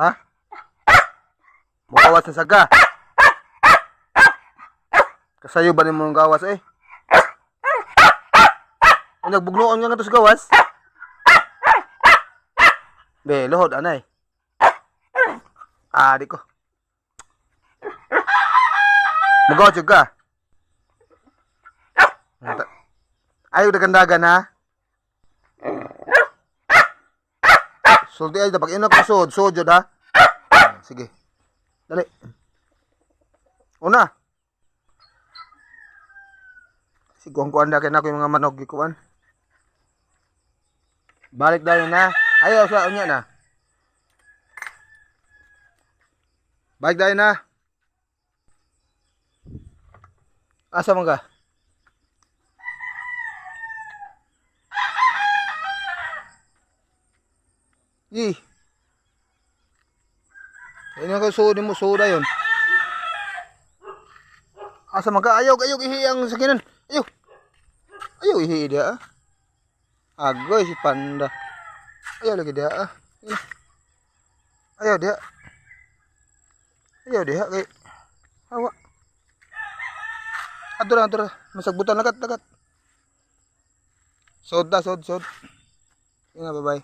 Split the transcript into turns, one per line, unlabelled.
Ha? Mukawas na saga. Kasayo ba ni mo ng gawas eh? Ang nagbugnoon nga nga to sa gawas? Be, lohod anay. Di ko. Magawad yun ka. Ayaw dagandagan ha. Sulti ay dapat ina ko sod. Sod yun ha. Sige. Dali. Una. Sigong kuan na kayo na ko yung mga manog. Kuan. Balik dahil na. Ayaw sa unya na. Balik dahil na. Asa man ka? Yi. Ayun ka suod mo suda yon. Asa man ka? Ayaw ihi ang sakinan. Ayaw. Ayaw ihi dia. Agoy si panda. Ayaw lagi dia. Ayaw dia. Ayaw dia kay hawa. Adura. Masagbutan lagat. Sod. Ina, bye-bye.